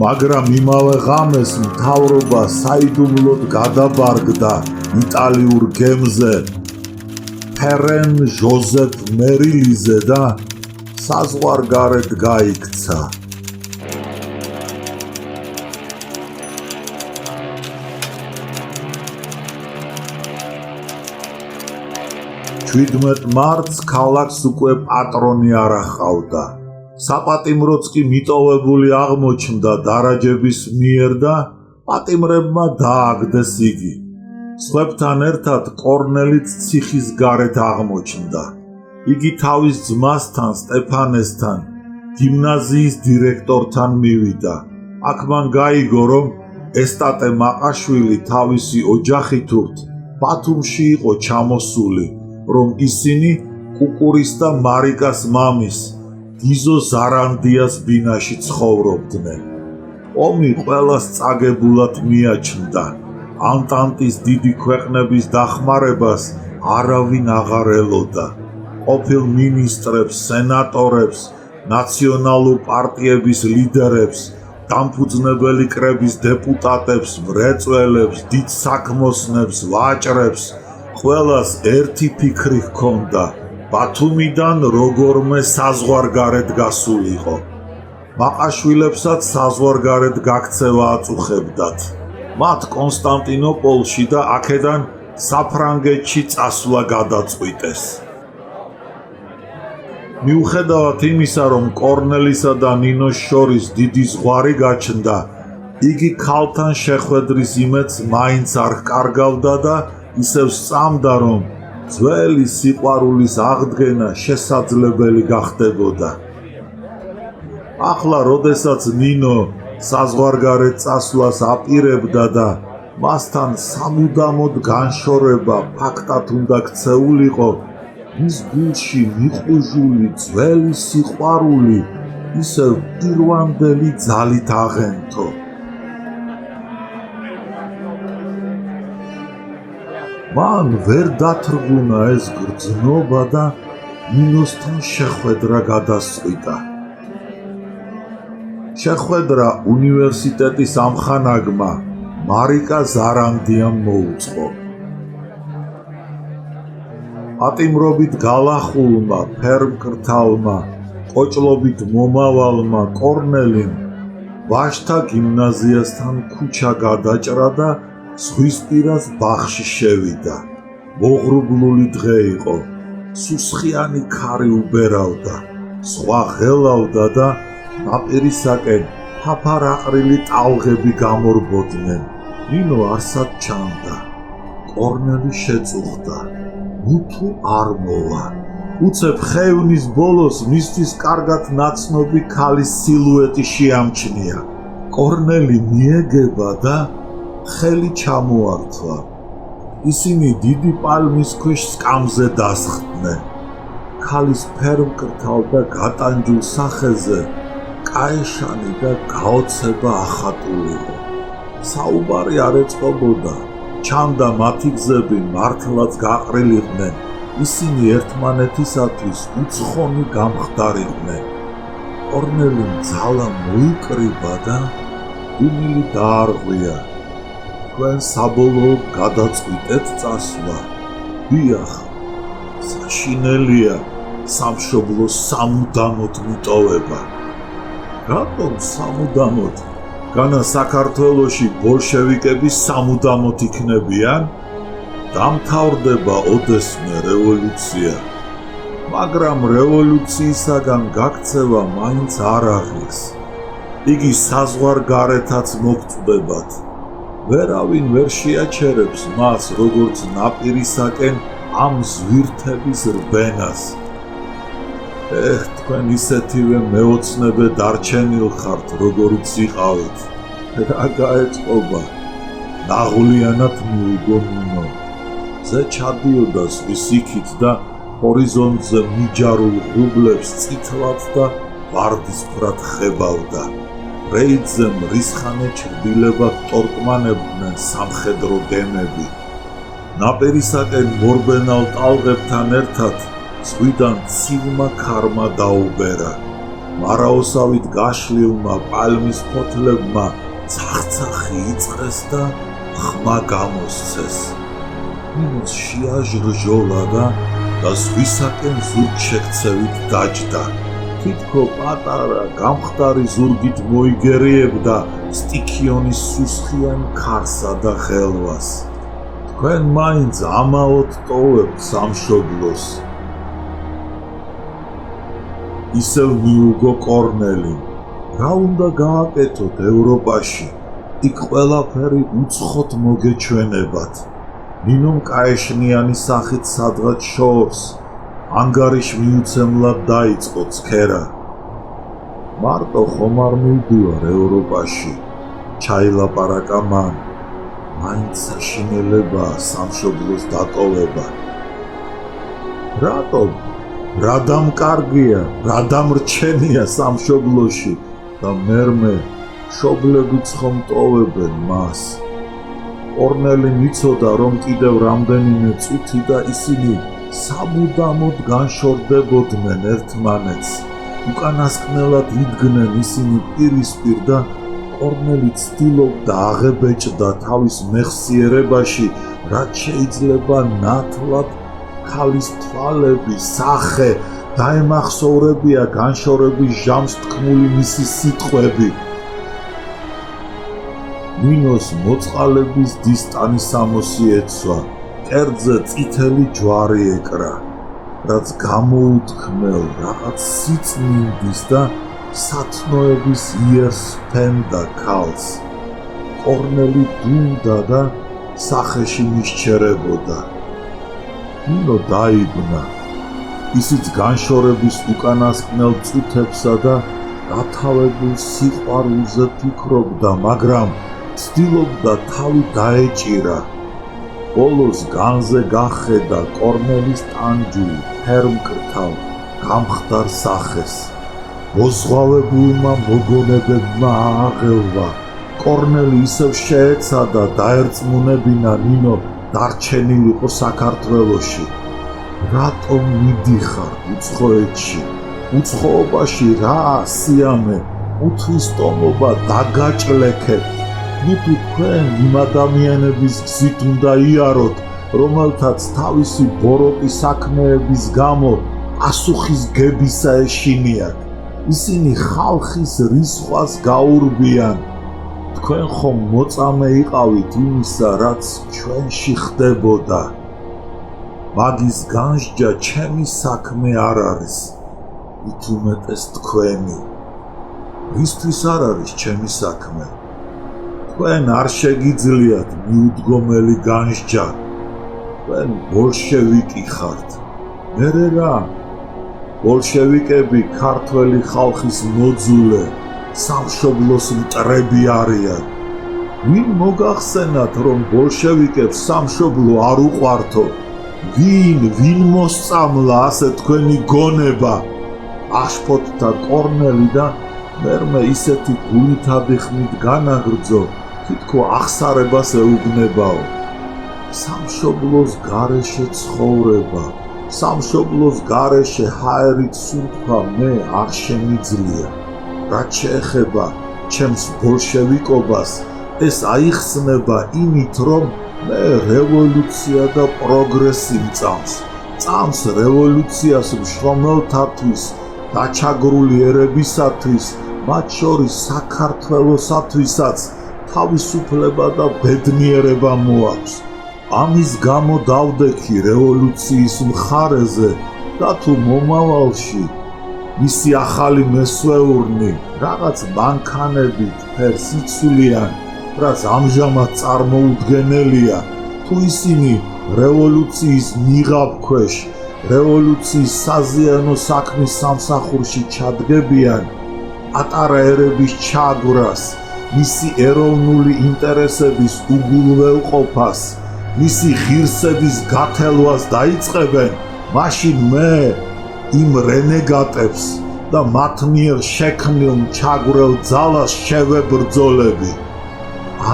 მაგრამ იმავე ღამეს მთავრობა საიდუმლოდ გადაბარგდა იტალიურ გემზე ფერენ ჟოზეფ მერილიზე და საზღვარგარეთ გაიქცა. 17 მარტს ქალაქს უკვე პატრონი არ ახავდა. საპატიმროც კი მიტოვებული აღმოჩნდა დარაჯების მიერ და პატიმრებმა დააგდეს იგი. სხვებთან ერთად კორნელიც ციხის გარეთ აღმოჩნდა. იგი თავის ძმასთან სტეფანესთან გიმნაზიის დირექტორთან მივიდა. აქ მან გაიგო, რომ ესტატე მაყაშვილი თავისი ოჯახითურთ ბათუმში იყო ჩამოსული, რომ ისინი კუკურის და მარიკას მამის გიზო ზარანდიას ბინაში ცხოვრობდნენ. ომი ყველას წაგებულად მიაჩნდა. ანტანტის დიდი ქვეყნების დახმარებას არავინ აღარ ელოდა. ყოფილ მინისტრებს, სენატორებს, ნაციონალურ პარტიების ლიდერებს, დამფუძნებელი კრების დეპუტატებს, მრეწველებს, დიდ საქმოსნებს, ვაჭრებს, ყველას ერთი ფიქრი ჰქონდა. ბათუმიდან როგორმე საზღვარგარეთ გასულიყო. მაყაშვილებსაც საზღვარგარეთ გაქცევა აწუხებდათ. მათ კონსტანტინოპოლში და აქედან საფრანგეთში წასვლა გადაწყვიტეს. მიუხედავად იმისა, რომ კორნელისა და ნინოს შორის დიდი ზღვარი გაჩნდა, იგი ქალთან შეხვედრის იმედს მაინც არ ჰკარგავდა და ისევ სწამდა, რომ ძველი სიყვარულის აღდგენა შესაძლებელი გახდებოდა. ახლა, როდესაც ნინო საზღვარგარეთ წასვლას აპირებდა და მასთან სამუდამოდ განშორება ფაქტად უნდა ქცეულიყო, მის გულში მიყუჟული ძველი სიყვარული ისევ პირვანდელი ძალით აღენთო. მან ვერ დათრგუნა ეს გრძნობა და ნინოსთან შეხვედრა გადასწყვიტა. შეხვედრა უნივერსიტეტის ამხანაგმა მარიკა ზარანდიამ მოუწყო. პატიმრობით გალახულმა, ფერმკრთალმა, ყოჭლობით მომავალმა კორნელიმ ვაჟთა გიმნაზიასთან ქუჩა გადაჭრა და ზღვისპირას ბაღში შევიდა. მოღრუბლული დღე იყო, სუსხიანი ქარი უბერავდა, ზღვა ღელავდა და ნაპირისაკენ ფაფარ-აყრილი ტალღები გამორბოდნენ. ნინო არსად ჩანდა. კორნელი შეწუხდა. ნუთუ არ მოვა. უცებ ხევნის ბოლოს მისთვის კარგად ნაცნობი ქალის სილუეტი შეამჩნია. კორნელი მიეგება და ხელი ჩამოართვა. ისინი დიდი პალმის ქვეშ სკამზე დასხდნენ. ქალის ფერმკრთალ და გატანჯულ სახეზე კაეშანი და გაოცება ახატულიყო. საუბარი არ ეწყობოდა. ჩანდა მათი გზები მართლაც გაყრილიყვნენ. ისინი ერთმანეთისათვის უცხონი გამხდარიყვნენ. კორნელიმ ძალა მოიკრიბა და უმილი დაარღვია. თქვენ საბოლოოდ გადაწყვიტეთ წასვლა. დიახ, საშინელია სამშობლოს სამუდამოდ მიტოვება. რატომ სამუდამოდ? განა საქართველოში ბოლშევიკები სამუდამოდ იქნებიან? დამთავრდება ოდესმე რევოლუცია. მაგრამ რევოლუციისაგან გაქცევა მაინც არ აღის. იგი საზღვარგარეთაც მოგწდებათ. ვერავინ ვერ შეაჩერებს მას როგორც ნაპირისაკენ ამ ზვირთების რბენას. თქვენ ისეთივე მეოცნებე დარჩენილ ხართ, როგორიც იყავით. რა გაეწყობა? ნაღვლიანად მიუგო ნინო. ზე ჩადიოდა ზღვის იქით და ჰორიზონტზე მიჯარულ ღრუბლებს წითლად და ვარდისფრად ხებავდა. რეიდზე მრისხანე ჩრდილებად ტორკმანებდნენ სამხედრო გემები. ნაპირისაკენ მორბენალ ტალღებთან ერთად ზღვიდან ცივმა ქარმა დაუბერა. მარაოსავით გაშლილმა პალმის ფოთლებმა ცახცახი იწყეს და ხმა გამოსცეს. ნინოს შეაჟრჟოლა და ზღვისაკენ ზურგშექცევით დაჯდა. თითქო პატარა გამხდარი ზურგით მოიგერიებდა სტიქიონის სუსხიან ქარსა და ღელვას. თქვენ მაინც ამაოდ ტოვებთ სამშობლოს. ისევ მიუგო კორნელი. რა უნდა გააკეთოთ ევროპაში? იქ ყველაფერი უცხოთ მოგეჩვენებათ. ნინომ კაეშნიანი სახით სადღაც შორს, ანგარიში მიუცემლად დაიწყო ცქერა. მარტო ხომ არ მივდივარ ევროპაში, ჩაილაპარაკა მან. მაინც საშინელებაა სამშობლოს დატოვება. რატომ? რა დამკარგია, რა დამრჩენია სამშობლოში და მერმე მშობლებიც ხომ ტოვებენ მას. კორნელი მიცოდა, რომ კიდევ რამდენიმე წუთი და ისინი სამუდამოდ განშორდებოდნენ ერთმანეთს. უკანასკნელად იდგნენ ისინი პირისპირ და კორნელი ცდილობდა აღებეჭდა თავის მეხსიერებაში, რაც შეიძლება ნათლად ქალის თვალები, სახე, დაემახსოვრებია განშორების ჟამს თქმული მისი სიტყვები. ნინოს მოწყალების დისტანი სამოსი ეცვა, კერძზე წითელი ჯვარი ეკრა, რაც გამოუთქმელ რაღაც სიწმინდის და სათნოების იერს ფენდა ქალს. კორნელი დუმდა და სახეში მისჩერებოდა. ნინო დაიბნა. ისიც განშორების უკანასკნელ წუთებსა და გათავებულ სიყვარულზე ფიქრობდა, მაგრამ ცდილობდა თავი დაეჭირა. ბოლოს განზე გახედა კორნელის ტანჯული, ფერმკრთალ, გამხდარ სახეს. მოზღვავებულმა მოგონებებმა ააღელვა. კორნელი ისევ შეეცადა დაერწმუნებინა ნინო დარჩენილიყო საქართველოში. რატომ მიდიხარ უცხოეთში? უცხოობაში რა სიამე, უთვისტომობა დაგაჭლექებთ. თუ თქვენ იმ ადამიანების გზით უნდა იაროთ, რომელთაც თავისი ბოროტი საქმეების გამო პასუხისგებისა ეშინიათ. ისინი ხალხის რისხვას გაურბიან. თქვენ ხომ მოწამე იყავით იმისა, რაც ჩვენში ხდებოდა. მაგის განსჯა ჩემი საქმე არ არის, მით უმეტეს თქვენი. ვისთვის არ არის ჩემი საქმე? თქვენ არ შეგიძლიათ მიუდგომელი განსჯა. თქვენ ბოლშევიკი ხართ. მერე რა? ბოლშევიკები ქართველი ხალხის მოძულე, სამშობლოს მტრები არიან. ვინ მოგახსენათ, რომ ბოლშევიკებს სამშობლო არ უყვართო? ვინ მოსწამლა ასე თქვენი გონება? აშფოთთა კორნელი და მერმე ისეთი გულითადი ხმით განაგრძო, თითქო აღსარებას ეუბნებაო. სამშობლოს გარეშე ცხოვრება, სამშობლოს გარეშე ჰაერით სუნთქვა მე არ შემიძლია. რაც შეეხება ჩემს ბოლშევიკობას, ეს აიხსნება იმით, რომ მე რევოლუცია და პროგრესი წამს რევოლუციას მშრომელთათვის, დაჩაგრული ერებისათვის, მათ შორის საქართველოსათვისაც თავისუფლება და ბედნიერება მოაქვს. ამის გამო დავდექი რევოლუციის მხარეზე და თუ მომავალში მისი ახალი მესვეურნი რაღაც მანქანებით ფერს იცვლიან, რაც ამჟამად წარმოუდგენელია, თუ ისინი რევოლუციის ნიღაბქვეშ, რევოლუციის საზიანო საქმის სამსახურში ჩადგებიან, პატარა ერების ჩაგვრას, მისი ეროვნული ინტერესების უგულველყოფას, მისი ღირსების გათელვას დაიწყებენ, მაშინ მე იმ რენეგატებს და მათ მიერ შექმნილ ჩაგვრელ ძალას შევებრძოლები.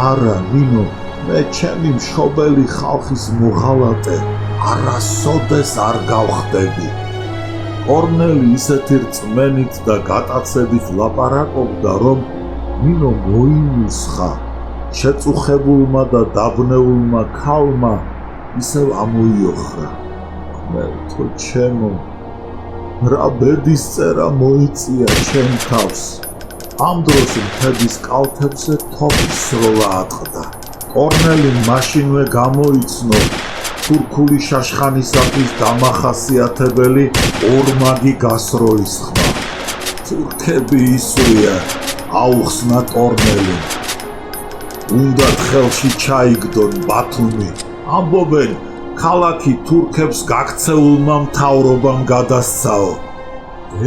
არა, ნინო, მე ჩემი მშობელი ხალხის მოღალატე არასოდეს არ გავხდები. კორნელი ისეთი რწმენით და გატაცებით ლაპარაკობდა, რომ ნინო მოიმისხა. შეწუხებულმა და დაბნეულმა ქალმა ისევ ამოიოხრა. მეთო ჩემო, რა ბედის წერა მოიწია ჩემ თავს. ამ დროს მთების კალთებზე თოფის სროლა ატყდა. კორნელი მაშინვე გამოიცნო თურქული შაშხანისათვის დამახასიათებელი ორმაგი გასროლის ხმა. თურქები ისვრია, აუხსნა კორნელი. უნდათ ხელში ჩაიგდონ ბათუმი. ამბობენ, ქალაქი თურქებს გაქცეულმა მთავრობამ გადასცაო.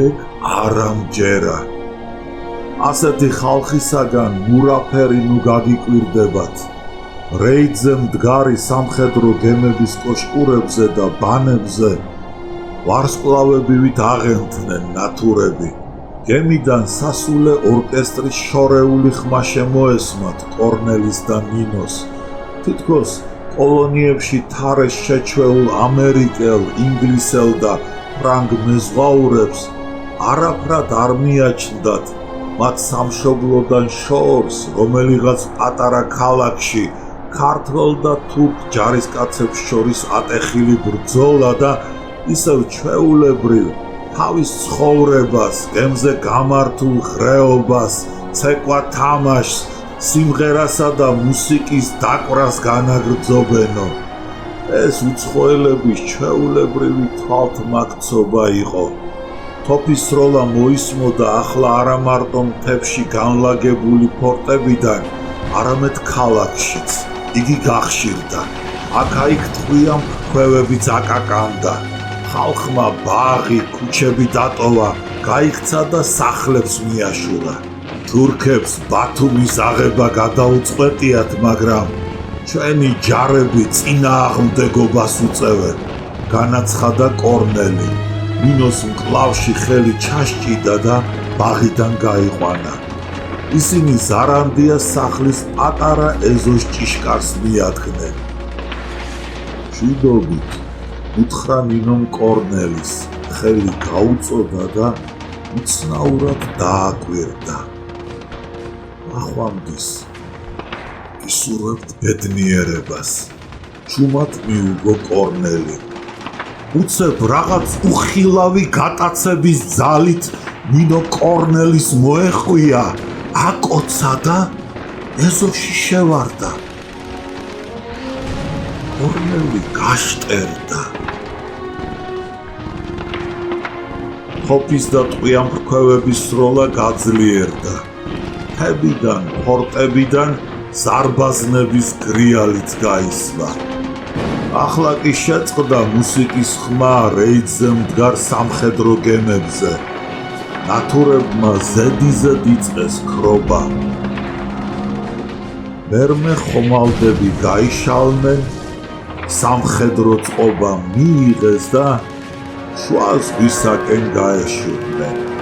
ეგ არა მჯერა. ასეთი ხალხისაგან მურაფერი ნუ გაგიკვირდებათ. რეიდზე მდგარი სამხედრო გემების კოშკურებზე და ბანებზე ვარსკვლავებივით აღენთნენ ნათურები. გემიდან სასულე ორკესტრის შორეული ხმა შემოესმათ კორნელის და ნინოს. თითქოს კოლონიებში თარეშ შეჩვეულ ამერიკელ, ინგლისელ და ფრანგ მეზღვაურებს არაფრად არ მიაჩნდათ მათ სამშობლოდან შორს, რომელიღაც პატარა ქალაქში ქართველ და თურქ ჯარისკაცებს შორის ატეხილი ბრძოლა და ისევ ჩვეულებრივ თავის ცხოვრებას, გემზე გამართულ ღრეობას, ცეკვა თამაშს, სიმღერასა და მუსიკის დაკვრას განაგრძობენო. ეს უცხოელების ჩვეულებრივი თვალთმაქცობა იყო. თოფის სროლა მოისმოდა ახლა არა მარტო მთებში განლაგებული ფორტებიდან, არამედ ქალაქშიც. იგი გახშირდა. აქ-იქ ტყვია მქვევებიც აკაკამდა. ხალხმა ბაღი, ქუჩები დატოვა, გაიქცა და სახლებს მიაშურა. თურქებს ბათუმის აღება გადაუწყვეტიათ, მაგრამ ჩვენი ჯარები წინააღმდეგობას უწევენ, განაცხადა კორნელი. ნინოს მკლავში ხელი ჩაშჭიდა და ბაღიდან გაიყვანა. ისინი ზარანდიას სახლის პატარა ეზოს ჭიშკარს მიადგნენ. მშვიდობით, უთხრა ნინომ კორნელის, ხელი გაუწოდა და უცნაურად დააკვირდა. ახვამდის, ისურვებთ ბედნიერებას. ჩუმად მიუგო კორნელი. უცებ რაღაც უხილავი გატაცების ძალით ნინო კორნელის მოეხვია, აკოცა და ეზოში შევარდა. კორნელი გაშტერდა. ხოფის და ტყვიამფრქვევების სროლა გაძლიერდა. ხებიდან, ფორტებიდან ზარბაზნების გრიალით გაისვა. ახლა კი შეწყდა მუსიკის ხმა რეიდზე მდგარ სამხედრო გემებზე. ნათურებმა ზედიზედ იწყეს ქრობა. მერმე ხომალდები გაიშალნენ, სამხედრო წყობა მიიღეს და შუა ზღვისაკენ გაეშურნენ.